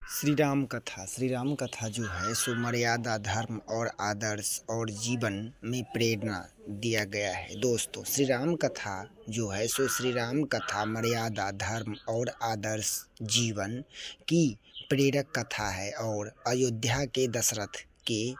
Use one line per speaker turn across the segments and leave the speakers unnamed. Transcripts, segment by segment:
श्री राम कथा जो है सो मर्यादा, धर्म और आदर्श और जीवन में प्रेरणा दिया गया है। दोस्तों, श्री राम कथा जो है सो श्री राम कथा मर्यादा, धर्म और आदर्श जीवन की प्रेरक कथा है। और अयोध्या के दशरथ के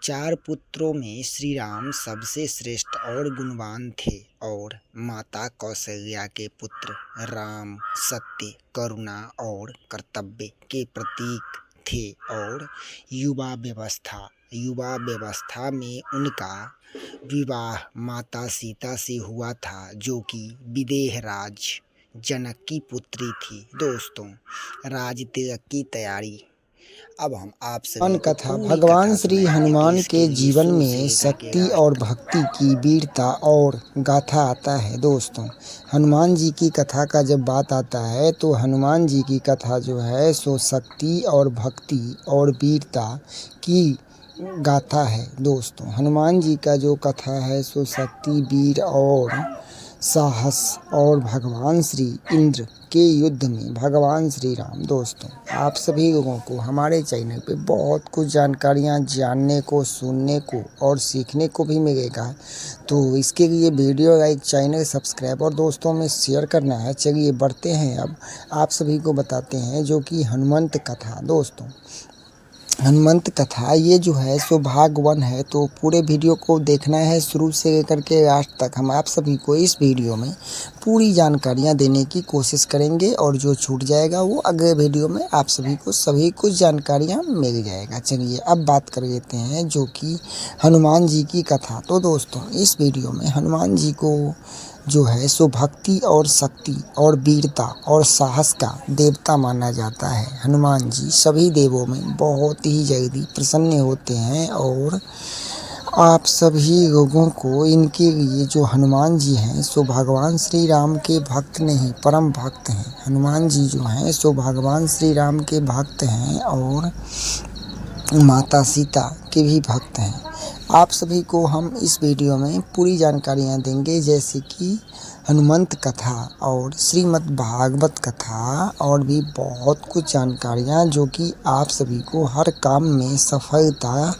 चार पुत्रों में श्री राम सबसे श्रेष्ठ और गुणवान थे। और माता कौशल्या के पुत्र राम सत्य, करुणा और कर्तव्य के प्रतीक थे। और युवा व्यवस्था में उनका विवाह माता सीता से हुआ था, जो कि विदेह राज जनक की पुत्री थी। दोस्तों, राज तिलक की तैयारी। अब हम आपसे
कथा भगवान श्री हनुमान के जीवन में शक्ति और भक्ति की वीरता और गाथा आता है। दोस्तों, हनुमान जी की कथा का जब बात आता है तो हनुमान जी की कथा जो है सो शक्ति और भक्ति और वीरता की गाथा है। दोस्तों, हनुमान जी का जो कथा है सो शक्ति, वीर और साहस और भगवान श्री इंद्र के युद्ध में भगवान श्री राम। दोस्तों, आप सभी लोगों को हमारे चैनल पे बहुत कुछ जानकारियाँ जानने को, सुनने को और सीखने को भी मिलेगा। तो इसके लिए वीडियो लाइक, चैनल सब्सक्राइब और दोस्तों में शेयर करना है। चलिए बढ़ते हैं, अब आप सभी को बताते हैं जो कि हनुमंत कथा। दोस्तों, हनुमंत कथा ये जो है सो भाग 1 है, तो पूरे वीडियो को देखना है शुरू से लेकर के लास्ट तक। हम आप सभी को इस वीडियो में पूरी जानकारियां देने की कोशिश करेंगे और जो छूट जाएगा वो अगले वीडियो में आप सभी को सभी कुछ जानकारियां मिल जाएगा। चलिए अब बात कर लेते हैं जो कि हनुमान जी की कथा। तो दोस्तों, इस वीडियो में हनुमान जी को जो है सो भक्ति और शक्ति और वीरता और साहस का देवता माना जाता है। हनुमान जी सभी देवों में बहुत ही जल्दी प्रसन्न होते हैं और आप सभी लोगों को इनके लिए जो हनुमान जी हैं सो भगवान श्री राम के भक्त नहीं परम भक्त हैं। हनुमान जी जो हैं सो भगवान श्री राम के भक्त हैं और माता सीता के भी भक्त हैं। आप सभी को हम इस वीडियो में पूरी जानकारियाँ देंगे, जैसे कि हनुमंत कथा और श्रीमद् भागवत कथा और भी बहुत कुछ जानकारियाँ जो कि आप सभी को हर काम में सफलता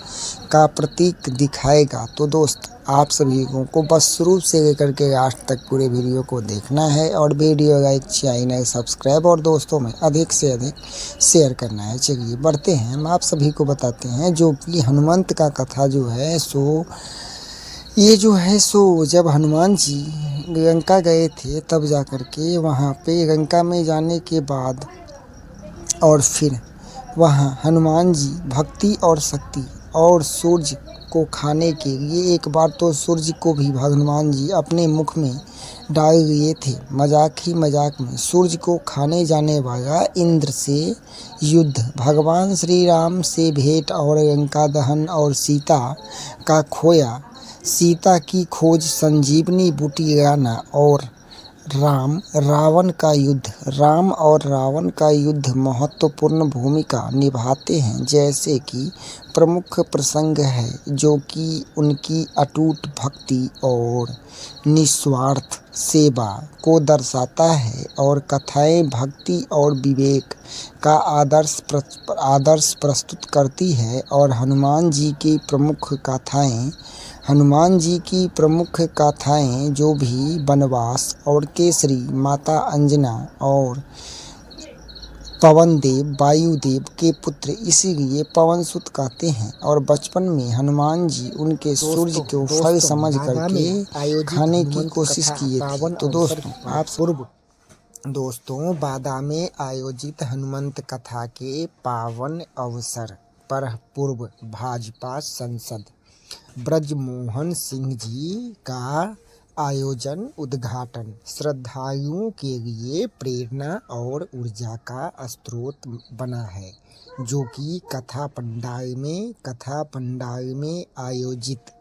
का प्रतीक दिखाएगा। तो दोस्त, आप सभी को बस शुरू से लेकर के लास्ट तक पूरे वीडियो को देखना है और वीडियो लाइक, चैनल सब्सक्राइब और दोस्तों में अधिक से अधिक शेयर करना है। चलिए बढ़ते हैं, हम आप सभी को बताते हैं जो कि हनुमंत का कथा जो है सो ये जो है सो जब हनुमान जी लंका गए थे तब जा कर के वहाँ पे लंका में जाने के बाद और फिर वहाँ हनुमान जी भक्ति और शक्ति और सूर्य को खाने के लिए एक बार तो सूर्य को भी हनुमान जी अपने मुख में डाल लिए थे। मजाक ही मजाक में सूर्य को खाने जाने वाला इंद्र से युद्ध, भगवान श्री राम से भेंट और लंका दहन और सीता का खोया, सीता की खोज, संजीवनी बूटी लाना और राम और रावण का युद्ध महत्वपूर्ण भूमिका निभाते हैं। जैसे कि प्रमुख प्रसंग है जो कि उनकी अटूट भक्ति और निस्वार्थ सेवा को दर्शाता है और कथाएं भक्ति और विवेक का आदर्श प्रस्तुत करती है। और हनुमान जी की प्रमुख गाथाएं जो भी वनवास और केसरी, माता अंजना और पवनदेव वायुदेव के पुत्र, इसीलिए पवन सुत कहते हैं। और बचपन में हनुमान जी उनके सूर्य को फल समझ करके खाने की कोशिश किए थे। तो दोस्तों, बादा में आयोजित हनुमंत कथा के पावन अवसर पर पूर्व भाजपा सांसद ब्रजमोहन सिंह जी का उद्घाटन श्रद्धालुओं के लिए प्रेरणा और ऊर्जा का स्रोत बना है, जो कि कथा पंडाल में आयोजित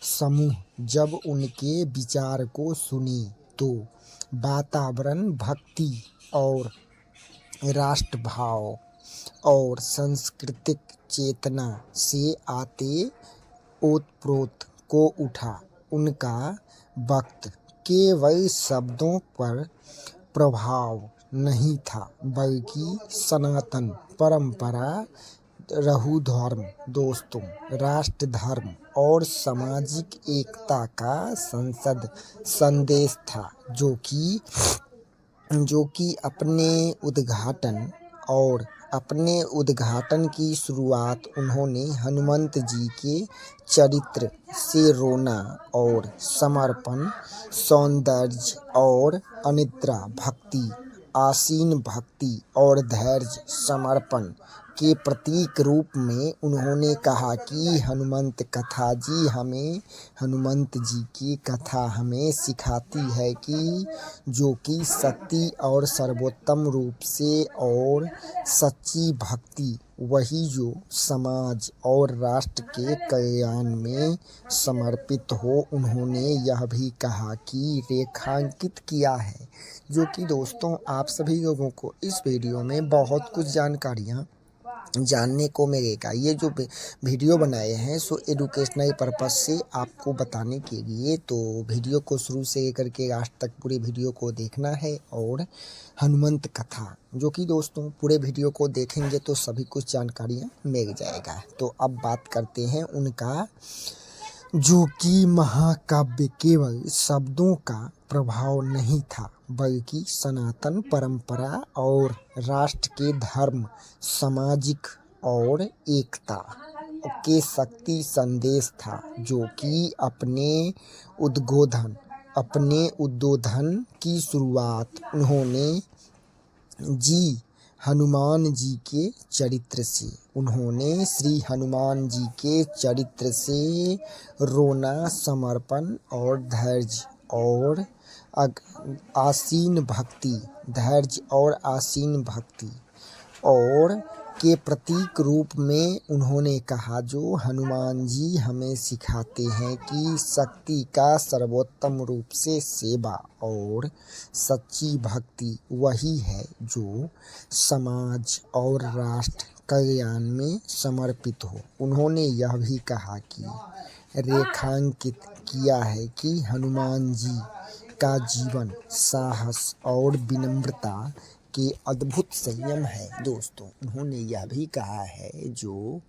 समूह जब उनके विचार को सुने तो वातावरण भक्ति और राष्ट्रभाव और सांस्कृतिक चेतना से आते ओतप्रोत को उठा। उनका वक्त केवल शब्दों पर प्रभाव नहीं था, बल्कि सनातन परंपरा, रहु धर्म दोस्तों, राष्ट्र धर्म और सामाजिक एकता का संदेश था, जो कि अपने उद्घाटन की शुरुआत उन्होंने हनुमंत जी के चरित्र से रोना और समर्पण, सौंदर्य और अनिद्रा भक्ति, आसीन भक्ति और धैर्य समर्पण के प्रतीक रूप में उन्होंने कहा कि हनुमंत जी की कथा हमें सिखाती है कि जो कि सत्य और सर्वोत्तम रूप से और सच्ची भक्ति वही जो समाज और राष्ट्र के कल्याण में समर्पित हो। उन्होंने यह भी कहा कि रेखांकित किया है, जो कि दोस्तों आप सभी लोगों को इस वीडियो में बहुत कुछ जानकारियाँ जानने को मिलेगा। ये जो वीडियो बनाए हैं सो एडुकेशनल पर्पस से आपको बताने के लिए, तो वीडियो को शुरू से लेकर के लास्ट तक पूरे वीडियो को देखना है। और हनुमंत कथा, जो कि दोस्तों पूरे वीडियो को देखेंगे तो सभी कुछ जानकारियाँ मिल जाएगा। तो अब बात करते हैं उनका, जो कि महाकाव्य केवल शब्दों का प्रभाव नहीं था, बल्कि सनातन परंपरा और राष्ट्र के धर्म, सामाजिक और एकता के शक्ति संदेश था, जो कि अपने उद्बोधन की शुरुआत उन्होंने श्री हनुमान जी के चरित्र से रोना, समर्पण और धैर्य और आसीन भक्ति और के प्रतीक रूप में उन्होंने कहा, जो हनुमान जी हमें सिखाते हैं कि शक्ति का सर्वोत्तम रूप से सेवा और सच्ची भक्ति वही है जो समाज और राष्ट्र कल्याण में समर्पित हो। उन्होंने यह भी कहा कि रेखांकित किया है कि हनुमान जी का जीवन साहस और विनम्रता के अद्भुत संयम है। दोस्तों उन्होंने यह भी कहा है, जो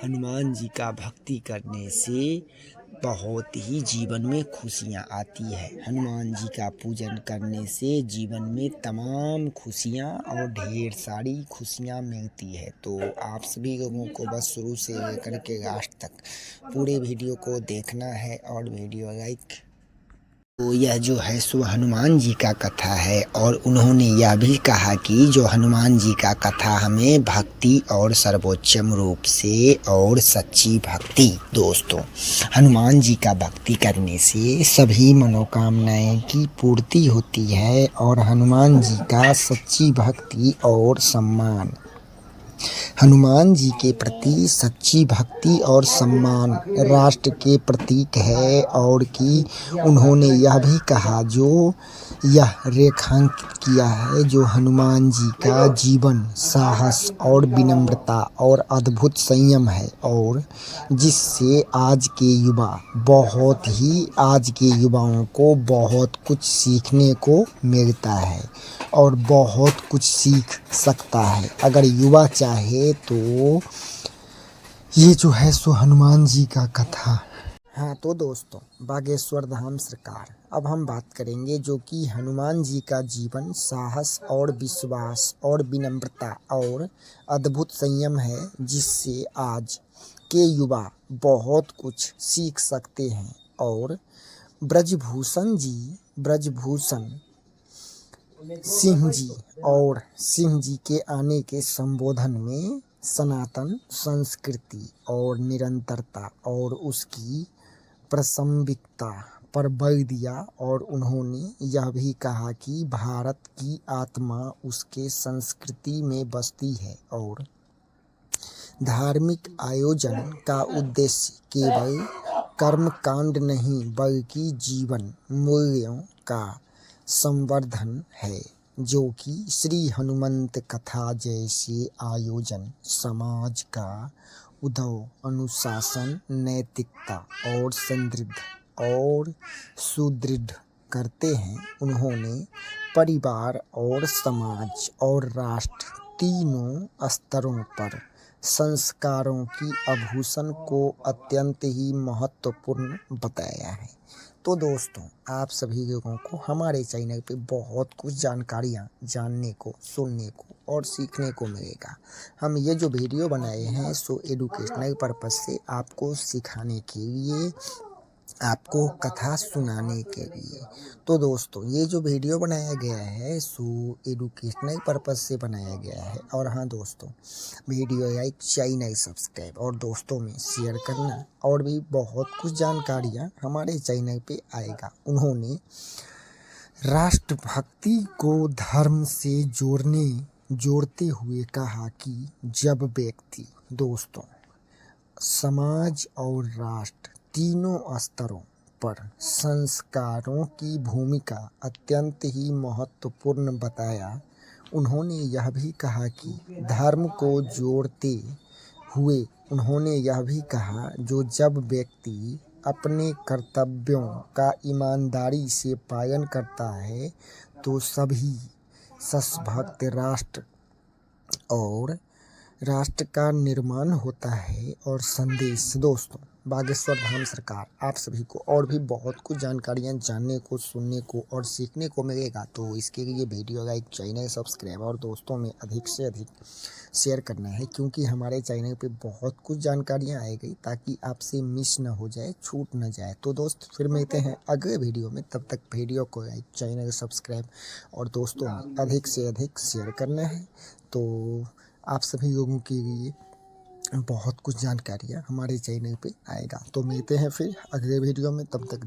हनुमान जी का भक्ति करने से बहुत ही जीवन में खुशियाँ आती है। हनुमान जी का पूजन करने से जीवन में तमाम खुशियाँ और ढेर सारी खुशियाँ मिलती है। तो आप सभी लोगों को बस शुरू से लेकर के लास्ट तक पूरे वीडियो को देखना है और वीडियो लाइक। तो यह जो है सो हनुमान जी का कथा है, और उन्होंने यह भी कहा कि जो हनुमान जी का कथा हमें भक्ति और सर्वोच्चम रूप से और सच्ची भक्ति, दोस्तों हनुमान जी का भक्ति करने से सभी मनोकामनाएं की पूर्ति होती है। और हनुमान जी का सच्ची भक्ति और सम्मान, हनुमान जी के प्रति सच्ची भक्ति और सम्मान राष्ट्र के प्रतीक है। और कि उन्होंने यह भी कहा, जो यह रेखांकित किया है, जो हनुमान जी का जीवन साहस और विनम्रता और अद्भुत संयम है, और जिससे आज के युवाओं को बहुत कुछ सीखने को मिलता है और बहुत कुछ सीख सकता है अगर युवा चाहे तो। ये जो है सो हनुमान जी का कथा। हाँ तो दोस्तों, बागेश्वर धाम सरकार, अब हम बात करेंगे जो कि हनुमान जी का जीवन साहस और विश्वास और विनम्रता और अद्भुत संयम है, जिससे आज के युवा बहुत कुछ सीख सकते हैं। और ब्रजभूषण सिंह जी के आने के संबोधन में सनातन संस्कृति और निरंतरता और उसकी प्रासंगिकता पर बल दिया। और उन्होंने यह भी कहा कि भारत की आत्मा उसके संस्कृति में बसती है, और धार्मिक आयोजन का उद्देश्य केवल कर्मकांड नहीं बल्कि जीवन मूल्यों का संवर्धन है, जो कि श्री हनुमंत कथा जैसे आयोजन समाज का उद्भव, अनुशासन, नैतिकता और सुदृढ़ करते हैं, उन्होंने परिवार और समाज और राष्ट्र तीनों स्तरों पर संस्कारों की आभूषण को अत्यंत ही महत्वपूर्ण बताया है। तो दोस्तों, आप सभी लोगों को हमारे चैनल पे बहुत कुछ जानकारियाँ जानने को, सुनने को और सीखने को मिलेगा। हम ये जो वीडियो बनाए हैं सो एडुकेशनल पर्पज़ से आपको सिखाने के लिए, आपको कथा सुनाने के लिए। तो दोस्तों, ये जो वीडियो बनाया गया है सो एडुकेशनल पर्पज़ से बनाया गया है। और हाँ दोस्तों, वीडियो लाइक, चैनल सब्सक्राइब और दोस्तों में शेयर करना, और भी बहुत कुछ जानकारियाँ हमारे चैनल पे आएगा। उन्होंने राष्ट्रभक्ति को धर्म से जोड़ते हुए कहा कि जब व्यक्ति, दोस्तों, समाज और राष्ट्र तीनों स्तरों पर संस्कारों की भूमिका अत्यंत ही महत्वपूर्ण बताया। उन्होंने यह भी कहा कि धर्म को जोड़ते हुए उन्होंने यह भी कहा जो जब व्यक्ति अपने कर्तव्यों का ईमानदारी से पालन करता है तो सभी सशक्त राष्ट्र और राष्ट्र का निर्माण होता है। और संदेश, दोस्तों, बागेश्वर धाम सरकार आप सभी को और भी बहुत कुछ जानकारियाँ जानने को, सुनने को और सीखने को मिलेगा। तो इसके लिए वीडियो लाइक, चैनल सब्सक्राइब और दोस्तों में अधिक से अधिक शेयर करना है, क्योंकि हमारे चैनल पे बहुत कुछ जानकारियाँ आएगी ताकि आपसे मिस ना हो जाए, छूट ना जाए। तो दोस्त, फिर मिलते हैं अगले वीडियो में। तब तक वीडियो को लाइक, चैनल सब्सक्राइब और दोस्तों में अधिक से अधिक शेयर करना है। तो आप सभी लोगों के लिए बहुत कुछ जानकारियाँ हमारे चैनल पे आएगा। तो मिलते हैं फिर अगले वीडियो में, तब तक